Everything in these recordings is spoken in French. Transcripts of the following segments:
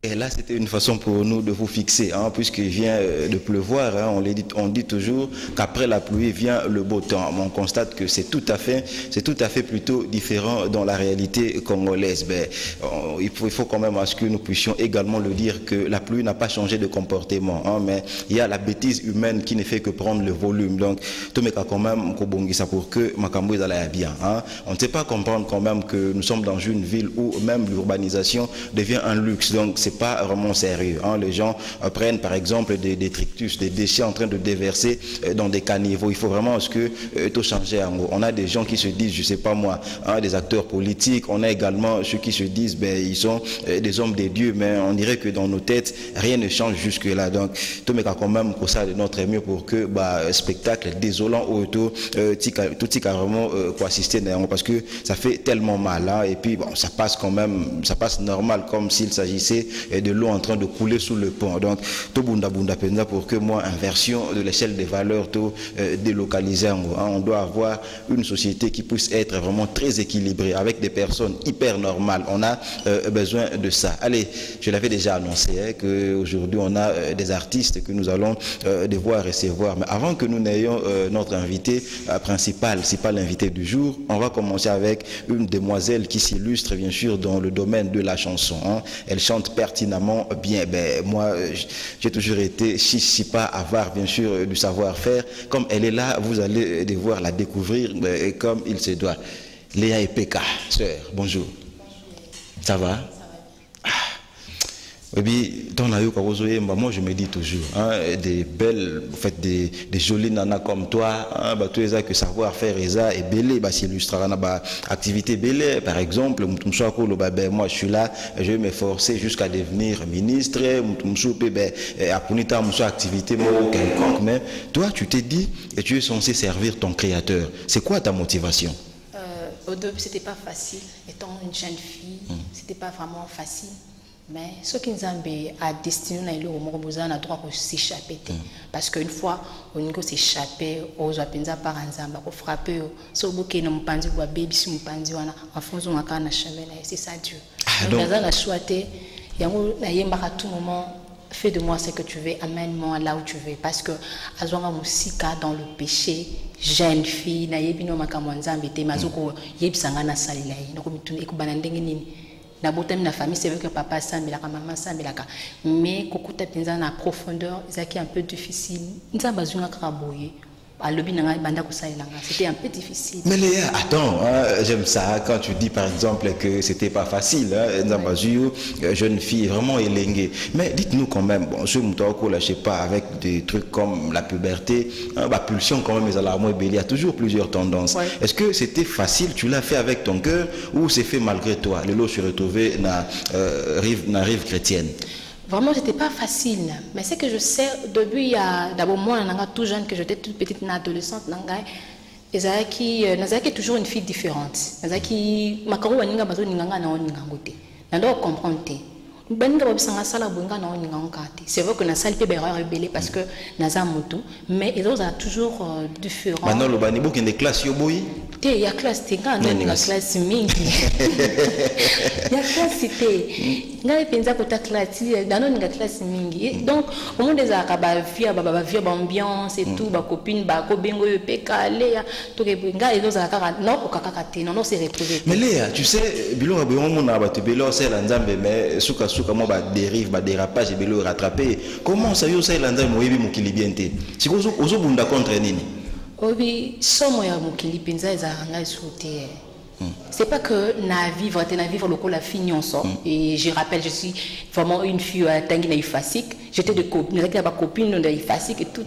Et là, c'était une façon pour nous de vous fixer, hein, puisqu'il vient de pleuvoir. Hein, on dit toujours qu'après la pluie vient le beau temps. Mais on constate que c'est tout à fait plutôt différent dans la réalité congolaise. Ben, il faut quand même à ce que nous puissions également le dire que la pluie n'a pas changé de comportement, hein, mais il y a la bêtise humaine qui ne fait que prendre le volume. Donc, tout le monde quand même ça pour que Makambo aille bien. Hein. On ne sait pas comprendre quand même que nous sommes dans une ville où même l'urbanisation devient un luxe. Donc, c'est pas vraiment sérieux. Hein. Les gens prennent par exemple des détritus, des déchets en train de déverser dans des caniveaux. Il faut vraiment que tout change. On a des gens qui se disent, je sais pas moi, hein, des acteurs politiques. On a également ceux qui se disent, ben ils sont des hommes des dieux, mais on dirait que dans nos têtes rien ne change jusque là. Donc tout mais quand même pour ça de notre mieux pour que spectacle désolant auto tout carrément quoi assister parce que ça fait tellement mal. Hein. Et puis bon, ça passe quand même, ça passe normal comme s'il s'agissait de l'eau en train de couler sous le pont. Donc, tout bunda penza pour que moi, inversion de l'échelle des valeurs, tout délocalisé. Hein. On doit avoir une société qui puisse être vraiment très équilibrée, avec des personnes hyper normales. On a besoin de ça. Allez, je l'avais déjà annoncé, hein, qu'aujourd'hui, on a des artistes que nous allons devoir recevoir. Mais avant que nous n'ayons notre invité principal, c'est pas l'invité du jour, on va commencer avec une demoiselle qui s'illustre, bien sûr, dans le domaine de la chanson. Hein. Elle chante pertinemment bien. Ben, moi, j'ai toujours été pas avare, bien sûr, du savoir-faire. Comme elle est là, vous allez devoir la découvrir comme il se doit. Léa Epeka, sœur, bonjour. Ça va? Et puis, moi je me dis toujours, hein, des belles, en fait, des jolies nanas comme toi, hein, tous les que savoir-faire et belé, s'illustrer dans activité belé, par exemple, moi je suis là, je vais m'efforcer jusqu'à devenir ministre, activité quelconque, mais toi tu t'es dit et tu es censé servir ton créateur. C'est quoi ta motivation? Au début c'était pas facile, étant une jeune fille, c'était pas vraiment facile. Mais ce qui nous a destiné à le droit de s'échapper. Parce qu'une fois, on a s'échappé, on a par exemple, on a frappé, on a baby, c'est ça Dieu. Donc, on a choisi, à tout moment, fais de moi ce que tu veux, amène-moi là où tu veux. Parce que, à ce moment dans le péché, jeune fille, na yebino makamonzambe te mazoko yebisanga na salila yi nako mituna ekubana ndenge nini na botami na famille c'est vrai que papa sambelaka maman sambelaka mais kokuta penza na profondeur ezaki un peu difficile nzamba zunga kraboye. C'était un peu difficile. Mais Léa, attends, hein, j'aime ça quand tu dis par exemple que c'était pas facile, hein, jeune fille vraiment élinguée. Mais dites-nous quand même, bon, je ne sais pas, avec des trucs comme la puberté, hein, pulsion quand même, il y a toujours plusieurs tendances. Ouais. Est-ce que c'était facile, tu l'as fait avec ton cœur ou c'est fait malgré toi? Le lot se retrouvé dans la rive chrétienne. Vraiment, c'était pas facile. Mais c'est que je sais, depuis, il y a d'abord moi, tout jeune, que j'étais toute petite, une adolescente, Nazaki est toujours une fille différente. Nazaki, ma carrière, n'a pas comprendre. C'est vrai que na salle peut rebelle parce que naza moto mais ils ont toujours différents. Maintenant le bani book des classes yoboyi. Il y a classe tinga na classe mingi. Il y a classe té. Ngai penza ko ta classe dans une classe mingi. Donc au monde des akaba via ambiance et tout ba copine ba ko bengo yo peka Léa to ke ngai ils ont akaka non okaka té non c'est retrouvé. Mais Léa, tu sais bilonga bomo na ba te belo c'est la nzambe mais suka comment dérive dérapage et belo rattraper comment ça yo ça l'anda moyebi mokili bien té si ozo bunda contre nini obi somo ya mokili penza ezanga souté. C'est pas que na vivre le coup la fille on sort et je rappelle je suis vraiment une fille à Tanguina Ifasik, j'étais de copine avec ma copine de Ifasik et tout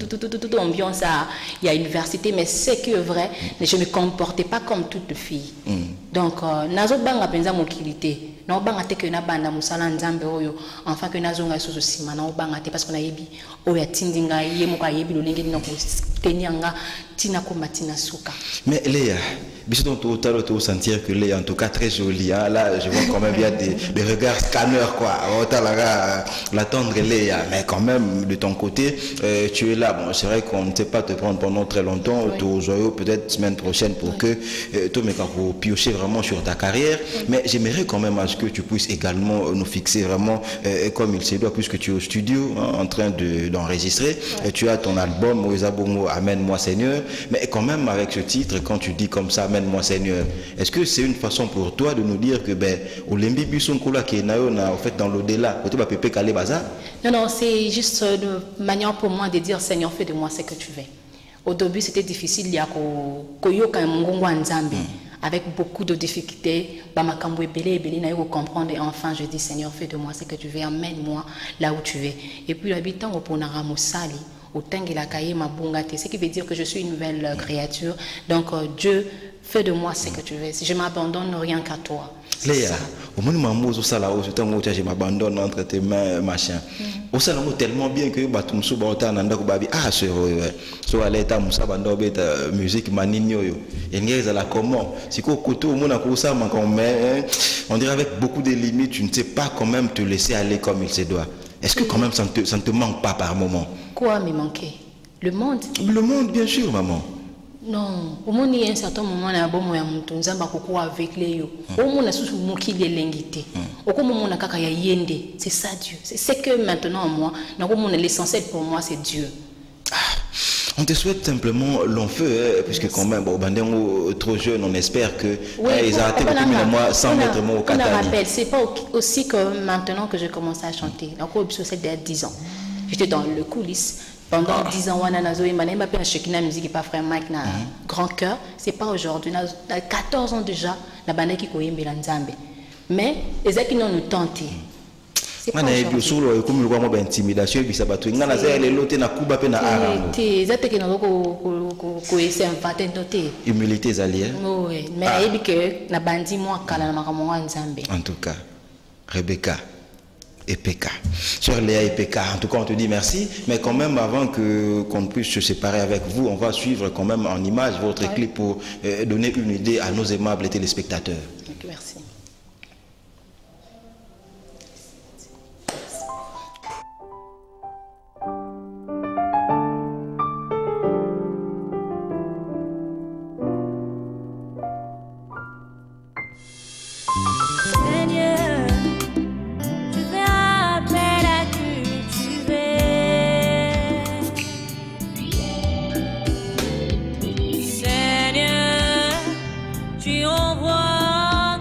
ambiance à il y a université mais c'est que vrai mais je me comportais pas comme toute fille. Donc nazo banga penza mokilité na banga te que na banda musala nzambe oyo enfin que nazo nga soso sima na banga te parce qu'on a yebi oya tindinga yemo ka yebi lo lenge na ko tenyanga tina ko matina suka. Mais Léa bisous tout à l'heure sentir que Léa en tout cas très jolie, hein? Là je vois quand même bien des regards scanneurs quoi. La tendre Léa. mais quand même, de ton côté, tu es là. Bon, c'est vrai qu'on ne sait pas te prendre pendant très longtemps, au joyau, peut-être semaine prochaine, pour que tu me piocher vraiment sur ta carrière. Mais j'aimerais quand même à ce que tu puisses également nous fixer vraiment comme il se doit, puisque tu es au studio en train d'enregistrer. Tu as ton album, Moïse Bongo, Amène-moi Seigneur. Mais quand même, avec ce titre, quand tu dis comme ça, Amène-moi Seigneur, est-ce que c'est une façon pour toi de nous dire que, ben, Olembi Bissonkola qui est en fait dans l'au-delà, non, non, c'est juste une manière pour moi de dire Seigneur, fais de moi ce que tu veux. Au début, c'était difficile, il y a avec beaucoup de difficultés, comprendre et enfin je dis Seigneur, fais de moi ce que tu veux, emmène-moi là où tu veux. Et puis l'habitant au Ponara Moussali, au Tangela Kaye Mabungate, ce qui veut dire que je suis une nouvelle créature. Donc Dieu, fais de moi ce que tu veux. Si je m'abandonne rien qu'à toi. Léa, au moment où je m'abandonne entre tes mains, machin. Au salon tellement bien que Batumsu Bautana Babi, ah, sur l'état Moussa Bando musique Maninyo. Et n'y a la comment. Si on dirait avec beaucoup de limites, tu ne sais pas quand même te laisser aller comme il se doit. Est-ce que quand même ça ne te manque pas par moment? Quoi me manquer? Le monde? Le monde, bien sûr, maman. Non, au moins il y a un certain moment na bomo ya mtu nzamba kokuwa avec les yo. Au moins na susu mukili lengité. Au moment na kaka ya yende, c'est ça Dieu. C'est ce que maintenant moi, na ko mon l'essentiel pour moi c'est Dieu. On te souhaite simplement long feu, puisque quand même, bon, Bandengo trop jeune, on espère que ils ont arrêté depuis le mois 100 mètres au Catani. On rappelle, c'est pas aussi que maintenant que j'ai commencé à chanter. Donc, c'est il y a 10 ans. J'étais dans le coulisses. Pendant 10 ans, on a la musique, pas frère Mike, na grand cœur. C'est pas aujourd'hui. On a 14 ans déjà, la bande qui koyembe la nzambe. Mais les gens qui nous tenté. C'est pas aujourd'hui. Comme le voit intimidation, puis ça va tout. Ngana za les lotés na kuba pe na arango. T'es zate qui nous ko essayer vaten doté. Humilité zalier. Oui, mais il que na bandi moi kala na makamonga nzambe. En tout cas, Rebecca et Pekka. Sur Léa et Pekka, en tout cas on te dit merci, mais quand même avant qu'on puisse se séparer avec vous, on va suivre quand même en image votre clip pour donner une idée à nos aimables téléspectateurs. Okay, merci. Tu envoies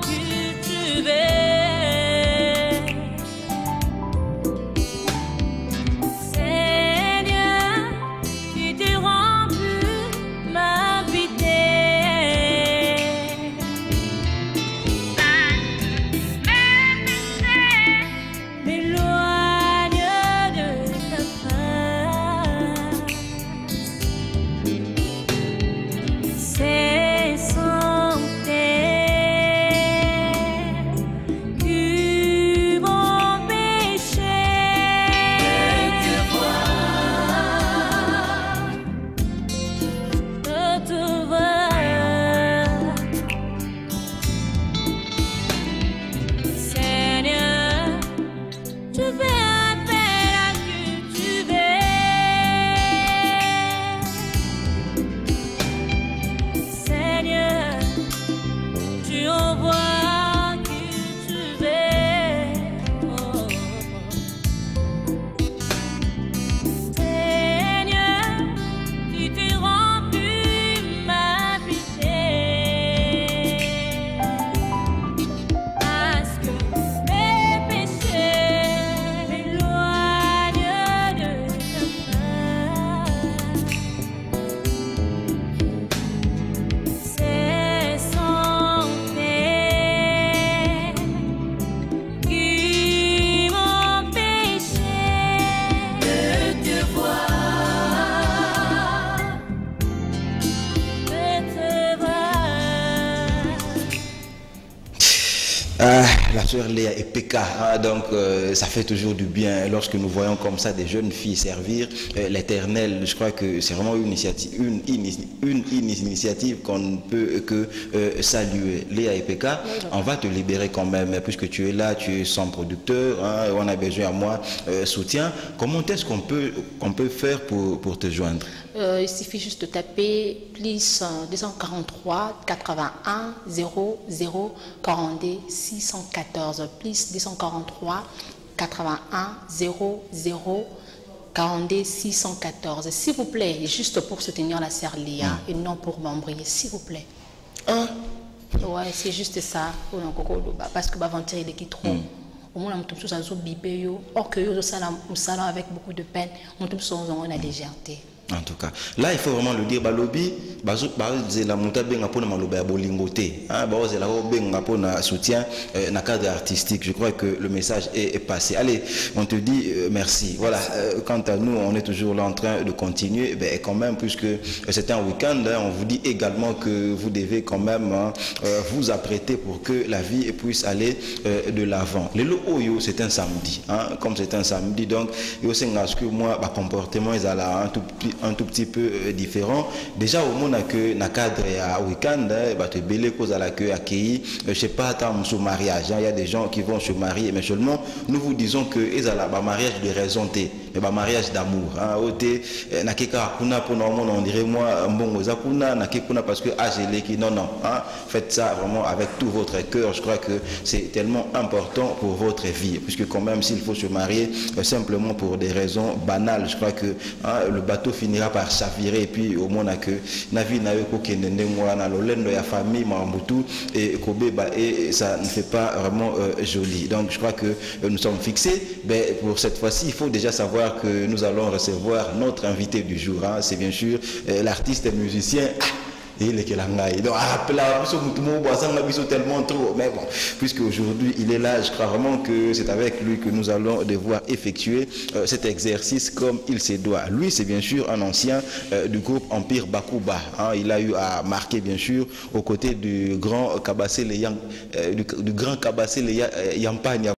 La sœur Léa et Pekka, donc ça fait toujours du bien lorsque nous voyons comme ça des jeunes filles servir l'Éternel. Je crois que c'est vraiment une initiative qu'on ne peut que saluer. Léa et Pekka, on va te libérer quand même, puisque tu es là, tu es sans producteur, hein, on a besoin à moi soutien. Comment est-ce qu'on peut faire pour te joindre? Il suffit juste de taper plus 243 81 00 42 614 plus 243 81 00 42 614. S'il vous plaît, juste pour soutenir la sœur Léa et non pour m'embrouiller, s'il vous plaît. Ouais, c'est juste ça. Parce que l'aventure il est trop. Au moins, on a bibé, or que nous salon avec beaucoup de peine, on a la légèreté. En tout cas, là, il faut vraiment le dire. Lobby, la montée bien pour la bolingoté. La soutien dans le cadre artistique. Je crois que le message est passé. Allez, on te dit merci. Voilà. Quant à nous, on est toujours là en train de continuer. Ben, quand même, puisque c'est un week-end, on vous dit également que vous devez quand même vous apprêter pour que la vie puisse aller de l'avant. Le Oyo, c'est un samedi. Comme c'est un samedi, donc, il y a aussi que moi, ma comportement est un tout petit peu différent. Déjà, au monde que dans le cadre à week-end, tu es cause à l'accueil accueilli. Je sais pas, tant sur mariage. Il y a des gens qui vont se marier, mais seulement nous vous disons que ils ont un mariage de raison, mais un mariage d'amour. On dirait moi, parce que non. Faites ça vraiment avec tout votre cœur. Je crois que c'est tellement important pour votre vie, puisque quand même, s'il faut se marier simplement pour des raisons banales, je crois que le bateau finira par chavirer, et puis au moins que la vie n'a eu qu'aucun famille et ça ne fait pas vraiment joli. Donc je crois que nous sommes fixés. Mais pour cette fois-ci, il faut déjà savoir que nous allons recevoir notre invité du jour. C'est bien sûr l'artiste et musicien. Il est donc tellement trop, mais bon, puisque aujourd'hui il est là, je crois vraiment que c'est avec lui que nous allons devoir effectuer cet exercice comme il se doit. Lui, c'est bien sûr un ancien du groupe Empire Bakuba. Il a eu à marquer bien sûr aux côtés du grand Kabassé Yampania.